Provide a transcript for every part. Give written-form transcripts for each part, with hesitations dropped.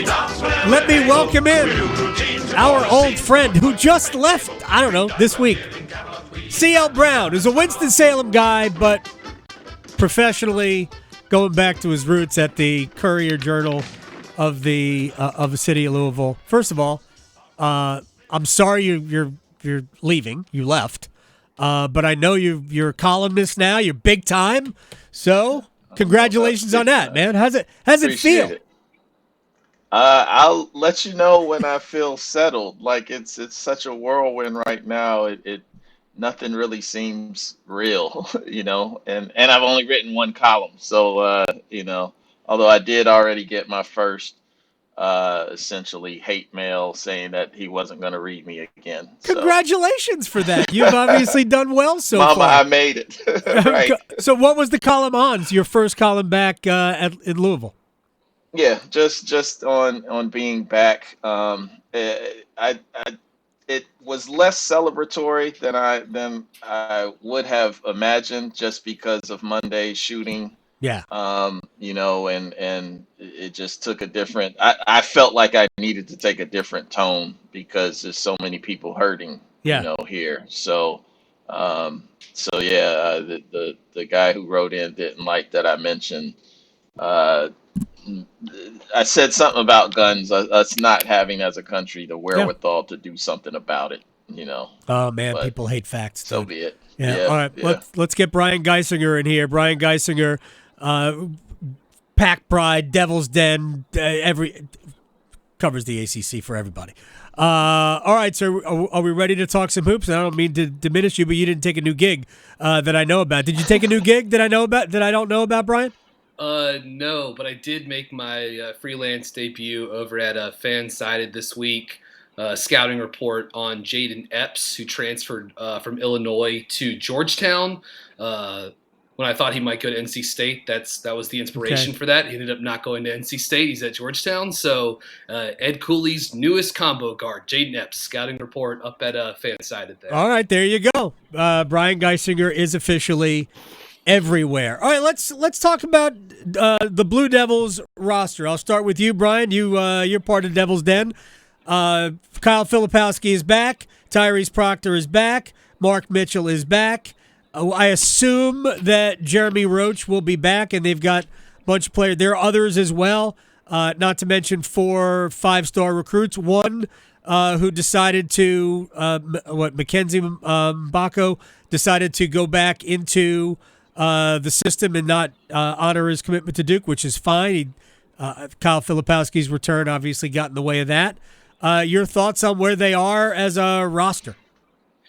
Let me welcome in our old friend who just left, I don't know, this week. C.L. Brown, who's a Winston-Salem guy, but professionally going back to his roots at the Courier-Journal of the city of Louisville. First of all, I'm sorry you're leaving. You left. But I know you're a columnist now. You're big time. So congratulations on that, man. How's it feel? It. I'll let you know when I feel settled. Like it's such a whirlwind right now. It nothing really seems real, And I've only written one column, so although I did already get my first essentially hate mail saying that he wasn't going to read me again. Congratulations for that. You've obviously done well so Mama, far. I made it. Right. So what was the column on? It's your first column back in Louisville. Yeah, just on being back. It was less celebratory than I would have imagined, just because of Monday's shooting. Yeah. And it just took a different. I felt like I needed to take a different tone because there's so many people hurting. Yeah. Here. So yeah, the guy who wrote in didn't like that I mentioned. I said something about guns, us not having as a country the wherewithal to do something about it, Oh man, But people hate facts. so Dude. be it. Yeah. Yeah, All right. yeah. Let's get Brian Geisinger in here. Brian Geisinger, Pack Pride, Devil's Den, covers the ACC for everybody. All right, so are we ready to talk some hoops? And I don't mean to diminish you, but you didn't take a new gig that I know about. Did you take a new gig that I know about that I don't know about, Brian? No, but I did make my freelance debut over at Fansided this week. Scouting report on Jaden Epps, who transferred from Illinois to Georgetown. When I thought he might go to NC State, that was the inspiration for that. He ended up not going to NC State. He's at Georgetown. So Ed Cooley's newest combo guard, Jaden Epps, scouting report up at Fansided there. All right, there you go. Brian Geisinger is officially everywhere. All right, let's talk about the Blue Devils roster. I'll start with you, Brian. You're part of Devil's Den. Kyle Filipowski is back. Tyrese Proctor is back. Mark Mitchell is back. I assume that Jeremy Roach will be back, and they've got a bunch of players. There are others as well, not to mention 4 5-star recruits. One who decided to, Mackenzie Mbako decided to go back into the system and not honor his commitment to Duke, which is fine. Kyle Filipowski's return obviously got in the way of that. Your thoughts on where they are as a roster?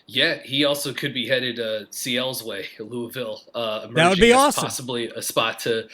Yeah, he also could be headed CL's way, Louisville. That would be awesome. Possibly a spot to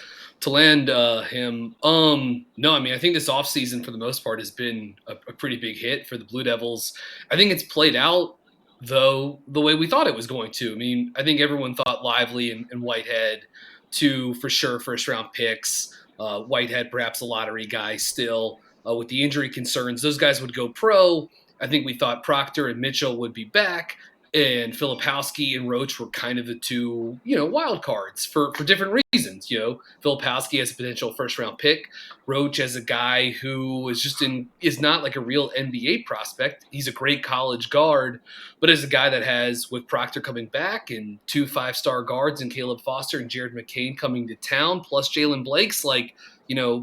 land him. No, I mean, I think this offseason for the most part has been a pretty big hit for the Blue Devils. I think it's played out, though, the way we thought it was going to. I mean, I think everyone thought Lively and Whitehead, 2 for sure first-round picks. Whitehead perhaps a lottery guy still. With the injury concerns, those guys would go pro. I think we thought Proctor and Mitchell would be back, and Filipowski and Roach were kind of the 2, wild cards for different reasons. Filipowski as a potential first-round pick, Roach as a guy who is not like a real NBA prospect. He's a great college guard, but as a guy that has, with Proctor coming back and 2 5-star guards and Caleb Foster and Jared McCain coming to town, plus Jalen Blake's,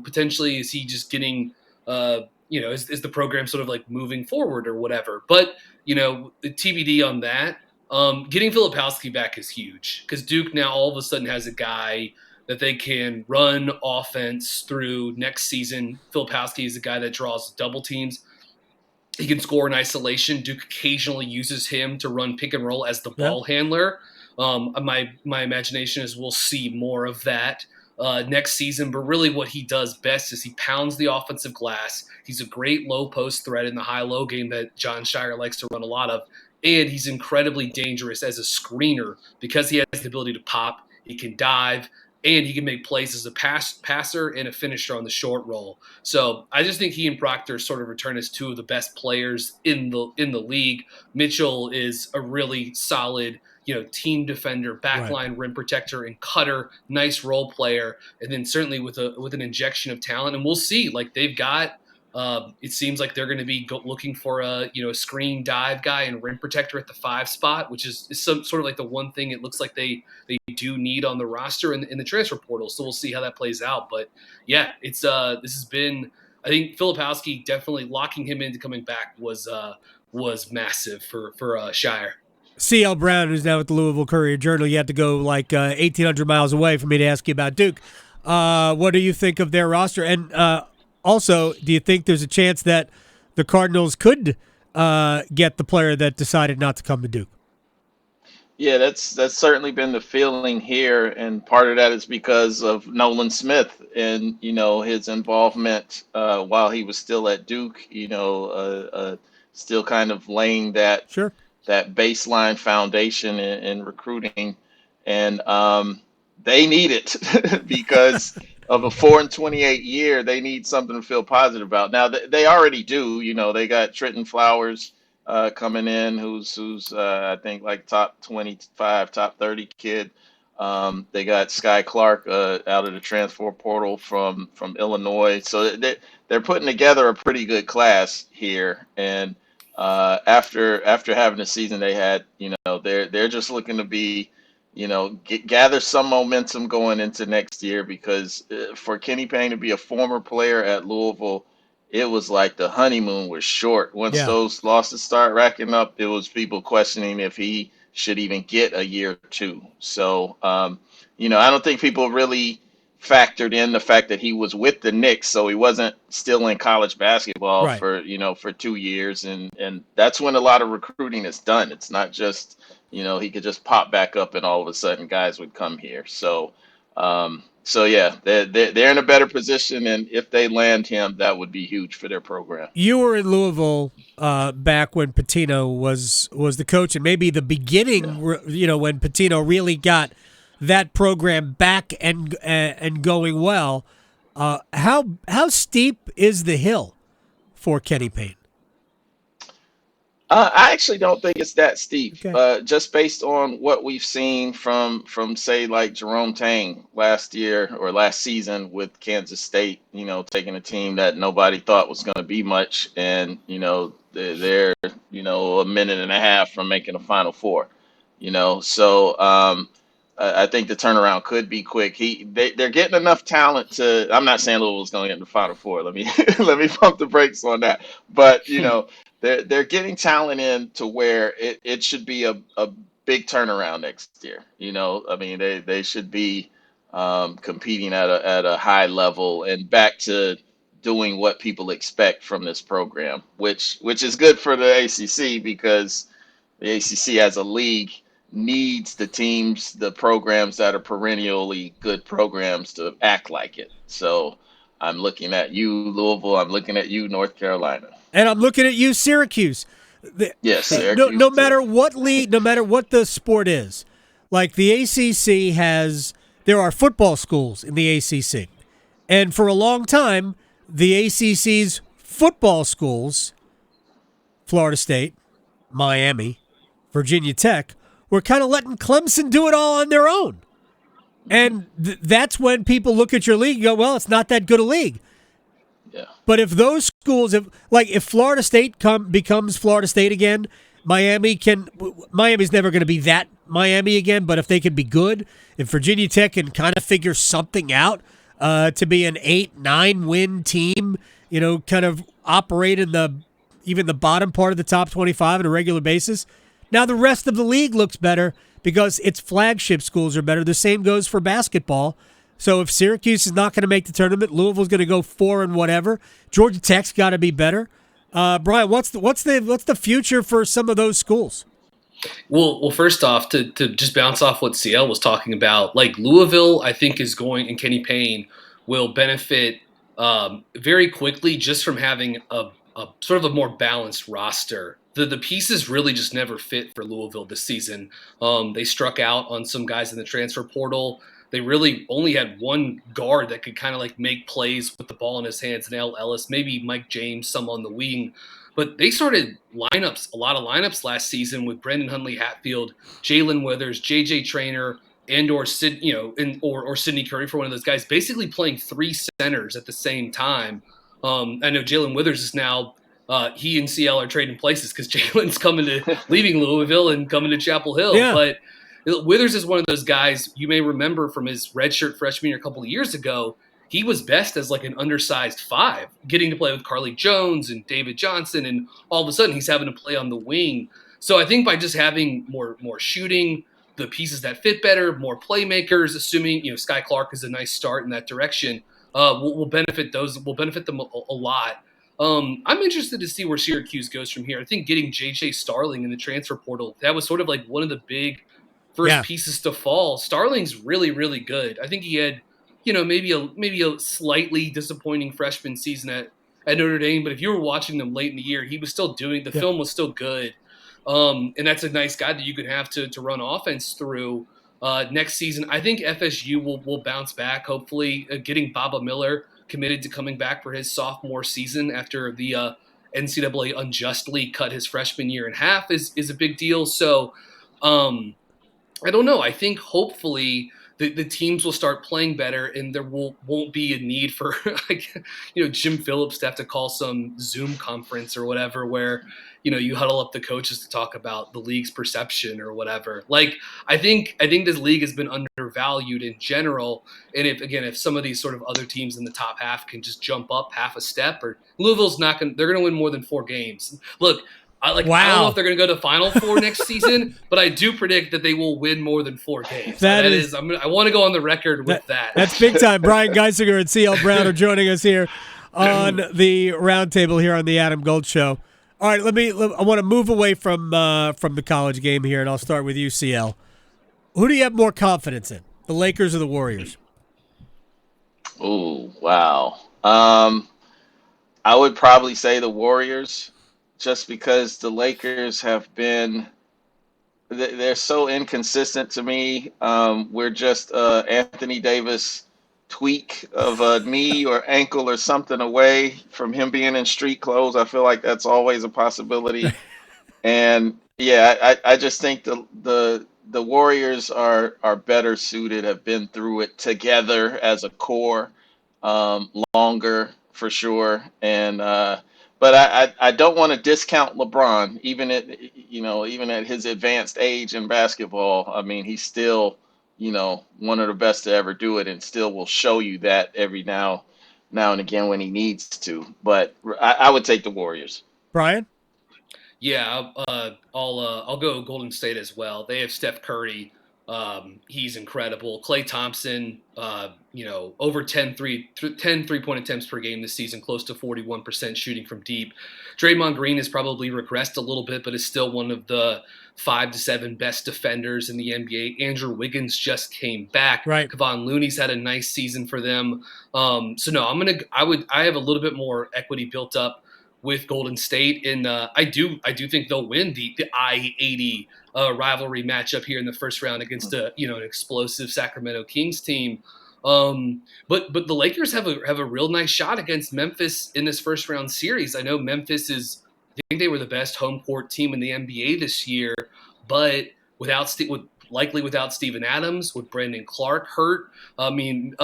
potentially is he just getting is the program sort of like moving forward or whatever? But, the TBD on that, getting Filipowski back is huge because Duke now all of a sudden has a guy that they can run offense through next season. Filipowski is a guy that draws double teams. He can score in isolation. Duke occasionally uses him to run pick and roll as the ball handler. My imagination is we'll see more of that next season, but really what he does best is he pounds the offensive glass. He's a great low post threat in the high-low game that John Shire likes to run a lot of, and he's incredibly dangerous as a screener because he has the ability to pop, he can dive, and he can make plays as a passer and a finisher on the short roll. So I just think he and Proctor sort of return as 2 of the best players in the league. Mitchell is a really solid team defender, backline rim protector, and cutter, nice role player, and then certainly with an injection of talent. And we'll see, they've got It seems like they're going to be looking for a screen dive guy and rim protector at the 5 spot, which is some sort of like the one thing it looks like they do need on the roster in the transfer portal. So we'll see how that plays out. But yeah, it's this has been, I think Filipowski definitely locking him into coming back was massive for Shire. CL Brown, who's now at the Louisville Courier-Journal, you had to go like 1,800 miles away for me to ask you about Duke. What do you think of their roster? And also, do you think there's a chance that the Cardinals could get the player that decided not to come to Duke? Yeah, that's certainly been the feeling here, and part of that is because of Nolan Smith and his involvement while he was still at Duke. Still kind of laying that Sure. baseline foundation in recruiting, and they need it because of a 4-28 year. They need something to feel positive about. Now they already do. They got Trenton Flowers coming in, who's I think like top 25, top 30 kid. They got Sky Clark out of the transfer portal from Illinois. So they're putting together a pretty good class here. And after having the season they had, they're just looking to be, gather some momentum going into next year, because for Kenny Payne to be a former player at Louisville, it was like the honeymoon was short. Once Yeah. those losses start racking up, it was people questioning if he should even get a year or two. So, I don't think people really factored in the fact that he was with the Knicks, so he wasn't still in college basketball Right. for 2 years, and that's when a lot of recruiting is done. It's not just he could just pop back up and all of a sudden guys would come here. So yeah, they're in a better position, and if they land him, that would be huge for their program. You were in Louisville back when Pitino was the coach, and maybe the beginning, when Pitino really got that program back and going well. How steep is the hill for Kenny Payne? I actually don't think it's that steep. Okay. Just based on what we've seen from say like Jerome Tang last year or last season with Kansas State, taking a team that nobody thought was going to be much, and they're a minute and a half from making a Final Four. So I think the turnaround could be quick. They're getting enough talent to. I'm not saying Louisville's going to get in the Final Four. Let me let me pump the brakes on that. But they're getting talent in to where it should be a big turnaround next year. I mean they should be competing at a high level and back to doing what people expect from this program, which is good for the ACC, because the ACC as a league needs the programs that are perennially good programs to act like it. So I'm looking at you, Louisville. I'm looking at you, North Carolina. And I'm looking at you, Syracuse. Yes, No, Syracuse. no matter what league, no matter what the sport is, like the ACC there are football schools in the ACC. And for a long time, the ACC's football schools, Florida State, Miami, Virginia Tech, were kind of letting Clemson do it all on their own. And that's when people look at your league and go, well, it's not that good a league. Yeah. But if those schools, if Florida State becomes Florida State again, Miami's never going to be that Miami again. But if they can be good, if Virginia Tech can kind of figure something out to be an 8-9 win team, kind of operate in even the bottom part of the top 25 on a regular basis. Now the rest of the league looks better because its flagship schools are better. The same goes for basketball. So if Syracuse is not going to make the tournament, Louisville's going to go 4 and whatever. Georgia Tech's got to be better. Brian, what's the future for some of those schools? Well, first off, to just bounce off what CL was talking about, like Louisville, I think is going, and Kenny Payne will benefit very quickly just from having a sort of a more balanced roster. The pieces really just never fit for Louisville this season. They struck out on some guys in the transfer portal. They really only had one guard that could kind of like make plays with the ball in his hands, Nell Ellis, maybe Mike James, some on the wing. But they started a lot of lineups last season with Brendan Hundley Hatfield, Jalen Withers, JJ Traynor, and or Sidney Curry for one of those guys, basically playing 3 centers at the same time. I know Jalen Withers is now he and CL are trading places because Jalen's leaving Louisville and coming to Chapel Hill. Yeah. But Withers is one of those guys you may remember from his redshirt freshman year a couple of years ago. He was best as like an undersized 5, getting to play with Carly Jones and David Johnson, and all of a sudden he's having to play on the wing. So I think by just having more shooting, the pieces that fit better, more playmakers, assuming Sky Clark is a nice start in that direction, will benefit those. Will benefit them a lot. I'm interested to see where Syracuse goes from here. I think getting JJ Starling in the transfer portal, that was sort of like one of the big first pieces to fall. Starling's really, really good. I think he had, maybe a slightly disappointing freshman season at Notre Dame, but if you were watching them late in the year, he was still doing the film was still good. And that's a nice guy that you can have to run offense through next season. I think FSU will bounce back, hopefully, getting Baba Miller committed to coming back for his sophomore season after the NCAA unjustly cut his freshman year in half is a big deal. So I don't know. I think hopefully the teams will start playing better, and there won't be a need for Jim Phillips to have to call some Zoom conference or whatever where you huddle up the coaches to talk about the league's perception or whatever. Like I think this league has been undervalued in general, and if some of these sort of other teams in the top half can just jump up half a step, or Louisville's they're going to win more than 4 games. Look. I don't know if they're going to go to Final Four next season, but I do predict that they will win more than 4 games. I want to go on the record with that. That's big time. Brian Geisinger and CL Brown are joining us here on the Roundtable here on the Adam Gold Show. All right, I want to move away from the college game here, and I'll start with you, CL. Who do you have more confidence in, the Lakers or the Warriors? Oh, wow. I would probably say the Warriors. Just because the Lakers have been, they're so inconsistent to me. We're just Anthony Davis tweak of a knee or ankle or something away from him being in street clothes. I feel like that's always a possibility. And yeah, I just think the Warriors are better suited, have been through it together as a core, longer for sure. And but I don't want to discount LeBron, even at his advanced age in basketball. I mean, he's still, one of the best to ever do it, and still will show you that every now and again when he needs to. But I would take the Warriors. Brian? Yeah, I'll go Golden State as well. They have Steph Curry. He's incredible. Klay Thompson, over 10 3-point attempts per game this season, close to 41% shooting from deep. Draymond Green has probably regressed a little bit, but is still one of the 5 to 7 best defenders in the NBA. Andrew Wiggins just came back. Right. Kevon Looney's had a nice season for them. So no, I have a little bit more equity built up with Golden State, and I do think they'll win the I-80 rivalry matchup here in the first round against an explosive Sacramento Kings team. But the Lakers have a real nice shot against Memphis in this first round series. I know Memphis I think they were the best home court team in the NBA this year, but likely without Steven Adams, with Brandon Clark hurt, and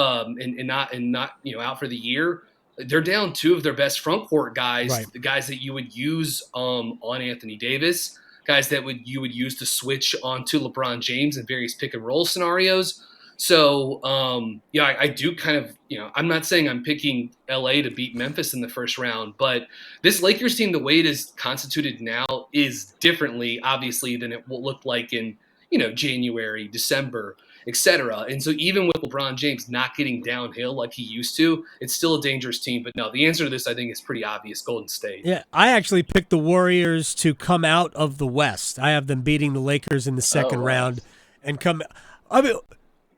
not out for the year. They're down 2 of their best front court guys, right. The guys that you would use on Anthony Davis, guys that you would use to switch onto LeBron James in various pick and roll scenarios. So, I do kind of, I'm not saying I'm picking LA to beat Memphis in the first round, but this Lakers team, the way it is constituted now, is differently, obviously, than it will look like in, January, December, etc. And so even with LeBron James not getting downhill like he used to, it's still a dangerous team. But no, the answer to this, I think, is pretty obvious. Golden State. Yeah, I actually picked the Warriors to come out of the West. I have them beating the Lakers in the second round and come. I mean,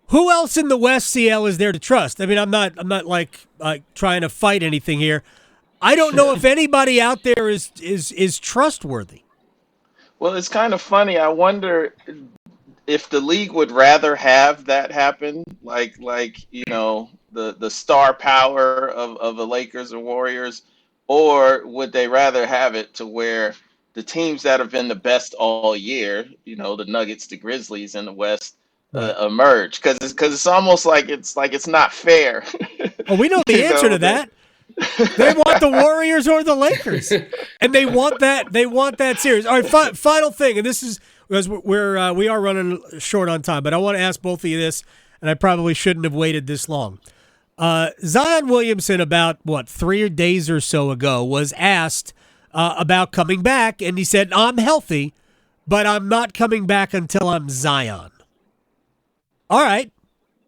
who else in the West, CL, is there to trust? I mean, I'm not like trying to fight anything here. I don't know if anybody out there is trustworthy. Well, it's kind of funny. I wonder if the league would rather have that happen, like the star power of the Lakers or Warriors, or would they rather have it to where the teams that have been the best all year, the Nuggets, the Grizzlies in the West, emerge? Because it's almost like it's not fair. Well, we know the answer to that. They want the Warriors or the Lakers, and they want that. They want that series. All right, final thing, and this is because we are running short on time, but I want to ask both of you this, and I probably shouldn't have waited this long. Zion Williamson, about 3 days or so ago, was asked about coming back, and he said, "I'm healthy, but I'm not coming back until I'm Zion." All right,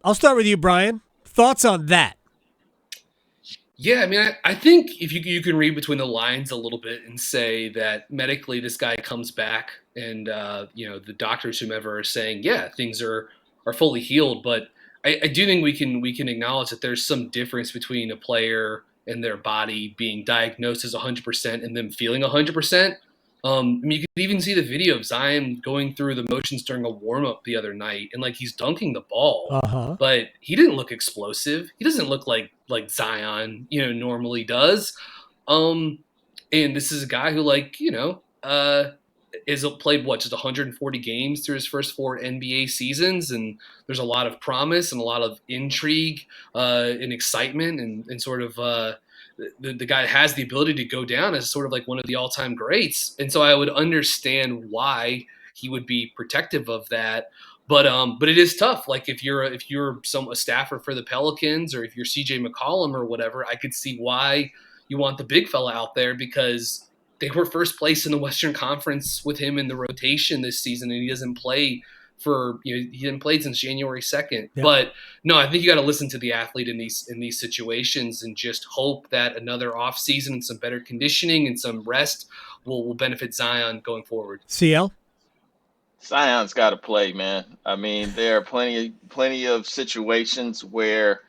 I'll start with you, Brian. Thoughts on that? Yeah, I mean, I think if you can read between the lines a little bit and say that medically this guy comes back, and the doctors, whomever, are saying, yeah, things are fully healed. But I do think we can acknowledge that there's some difference between a player and their body being diagnosed as 100% and them feeling 100%. I mean, you could even see the video of Zion going through the motions during a warm-up the other night, and he's dunking the ball, but he didn't look explosive. He doesn't look like Zion, normally does. And this is a guy who, is played just 140 games through his first 4 NBA seasons, and there's a lot of promise and a lot of intrigue and excitement, and sort of the guy has the ability to go down as sort of like one of the all-time greats. And so I would understand why he would be protective of that. But it is tough. Like if you're a staffer for the Pelicans, or if you're CJ McCollum or whatever, I could see why you want the big fella out there, because they were first place in the Western Conference with him in the rotation this season, and he doesn't play he hadn't played since January 2nd. Yep. But no, I think you got to listen to the athlete in these situations and just hope that another off season and some better conditioning and some rest will benefit Zion going forward. CL? Zion's got to play, man. I mean, there are plenty of situations where,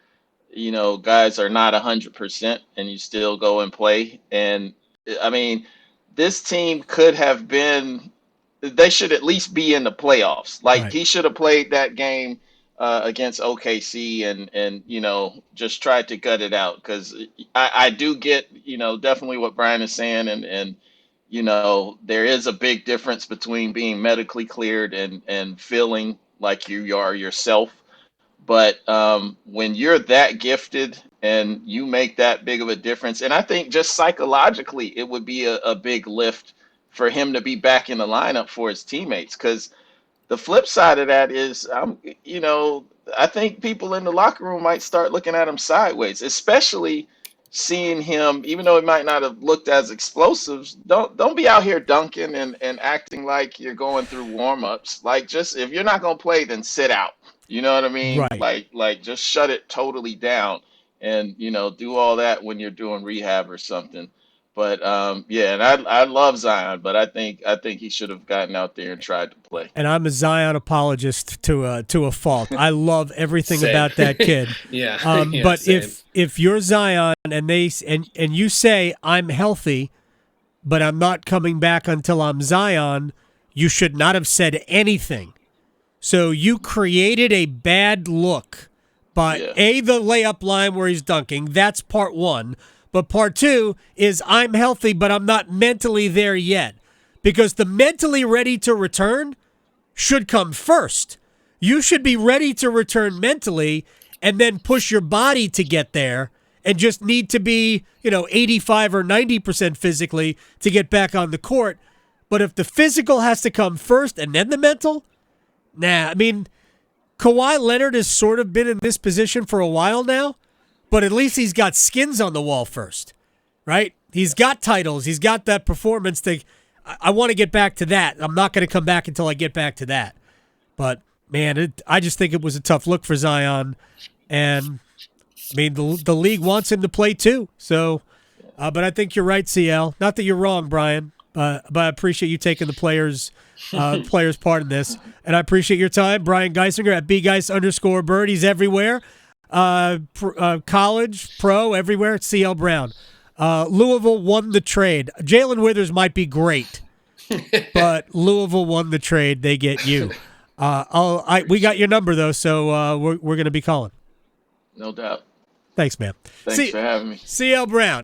guys are not 100% and you still go and play. And I mean, this team could have been, they should at least be in the playoffs. Right. He should have played that game against OKC and just tried to gut it out, because I do get, definitely what Brian is saying. And there is a big difference between being medically cleared and feeling like you are yourself. But when you're that gifted and you make that big of a difference, and I think just psychologically, it would be a big lift for him to be back in the lineup for his teammates. Because the flip side of that is, I think people in the locker room might start looking at him sideways, especially seeing him, even though it might not have looked as explosive. Don't be out here dunking and acting like you're going through warm-ups. Just if you're not going to play, then sit out. You know what I mean? Right. Like just shut it totally down and, do all that when you're doing rehab or something. But and I love Zion, but I think he should have gotten out there and tried to play. And I'm a Zion apologist to a fault. I love everything about that kid. Yeah. But same. if you're Zion and you say I'm healthy, but I'm not coming back until I'm Zion, you should not have said anything. So you created a bad look by the layup line where he's dunking. That's part one. But part two is I'm healthy, but I'm not mentally there yet. Because the mentally ready to return should come first. You should be ready to return mentally and then push your body to get there, and just need to be, 85 or 90% physically to get back on the court. But if the physical has to come first and then the mental, I mean, Kawhi Leonard has sort of been in this position for a while now. But at least he's got skins on the wall first, right? He's got titles. He's got that performance. I want to get back to that. I'm not going to come back until I get back to that. But, man, I just think it was a tough look for Zion. And, I mean, the league wants him to play too. So, but I think you're right, CL. Not that you're wrong, Brian, but I appreciate you taking the players' part in this. And I appreciate your time. Brian Geisinger at @BGeis_Bird. He's everywhere. College, pro, everywhere. It's CL Brown. Louisville won the trade. Jalen Withers might be great, but Louisville won the trade. They get you. We got your number though, so we're going to be calling. No doubt. Thanks, man. Thanks for having me. CL Brown.